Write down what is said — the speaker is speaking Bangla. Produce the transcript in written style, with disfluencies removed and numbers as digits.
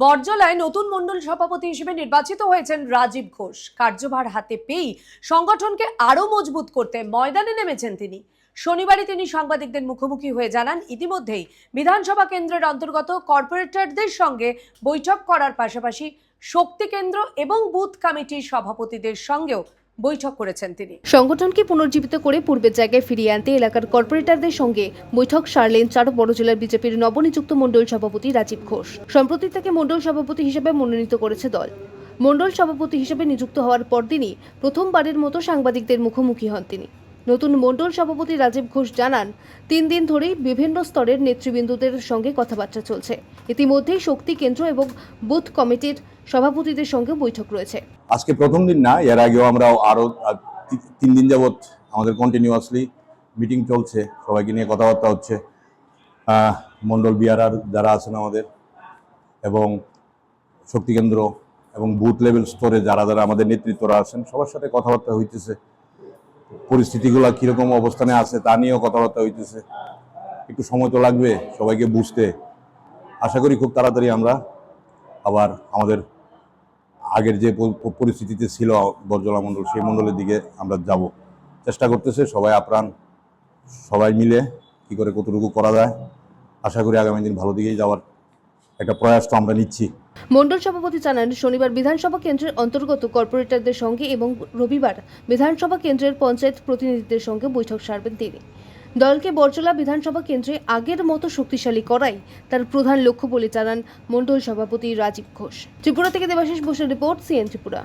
বরজলায় নতুন মণ্ডল সভাপতি হিসেবে নির্বাচিত হয়েছেন রাজীব ঘোষ। কার্যভার হাতে পেয়েই সংগঠনকে আরো মজবুত করতে ময়দানে নেমেছেন তিনি। শনিবারই তিনি সাংবাদিকদের মুখোমুখি হয়ে জানান, ইতিমধ্যেই বিধানসভা কেন্দ্রের অন্তর্গত কর্পোরেটরদের সঙ্গে বৈঠক করার পাশাপাশি শক্তি কেন্দ্র এবং বুথ কমিটির সভাপতিদের সঙ্গেও বৈঠক করেছেন তিনি। সংগঠনকে পুনর্জীবিত করে পূর্বের জায়গায় ফিরিয়ে আনতে এলাকার কর্পোরেটরদের সঙ্গে বৈঠক সারলেন চার বড় জেলার বিজেপির নবনিযুক্ত মণ্ডল সভাপতি রাজীব ঘোষ। সম্প্রতি তাকে মণ্ডল সভাপতি হিসেবে মনোনীত করেছে দল। মণ্ডল সভাপতি হিসেবে নিযুক্ত হওয়ার পরদিনই প্রথমবারের মতো সাংবাদিকদের মুখোমুখি হন তিনি। নতুন মণ্ডল সভাপতি রাজীব ঘোষ জানান, 3 দিন ধরেই বিভিন্ন স্তরের নেতৃবৃন্দদের সঙ্গে কথাবার্তা চলছে। ইতিমধ্যেই শক্তি কেন্দ্র এবং বুথ কমিটির সভাপতিদের সঙ্গে বৈঠক রয়েছে। আজকে প্রথম দিন না, এর আগেও আমরা আরো 3 দিন যাবত আমাদের কন্টিনিউয়াসলি মিটিং চলছে, সবাইকে নিয়ে কথাবার্তা হচ্ছে। মণ্ডল বিআরআর যারা আছেন আমাদের এবং শক্তি কেন্দ্র এবং বুথ লেভেল স্তরে যারা যারা আমাদের নেতৃত্বরা আছেন সবার সাথে কথাবার্তা হইতেছে। পরিস্থিতিগুলো কিরকম অবস্থানে আছে তা নিয়েও কথাবার্তা হইতেছে। একটু সময় তো লাগবে সবাইকে বুঝতে। আশা করি খুব তাড়াতাড়ি আমরা আবার আমাদের আগের যে পরিস্থিতিতে ছিল বরজলা মণ্ডল, সেই মণ্ডলের দিকে আমরা যাব। চেষ্টা করতেছে সবাই আপ্রাণ, সবাই মিলে কি করে কতটুকু করা যায়। আশা করি আগামী দিন ভালো দিকেই যাওয়ার একটা প্রয়াস তো আমরা নিচ্ছি। মণ্ডল সভাপতি জানান, শনিবার বিধানসভা কেন্দ্রের অন্তর্গত কর্পোরেটরদের সঙ্গে এবং রবিবার বিধানসভা কেন্দ্রের পঞ্চায়েত প্রতিনিধিদের সঙ্গে বৈঠক সারবেন তিনি। দলকে বরজলা বিধানসভা কেন্দ্রে আগের মতো শক্তিশালী করাই তার প্রধান লক্ষ্য বলে জানান মণ্ডল সভাপতি রাজীব ঘোষ। ত্রিপুরা থেকে দেবাশিস বসুর রিপোর্ট, সিএন ত্রিপুরা।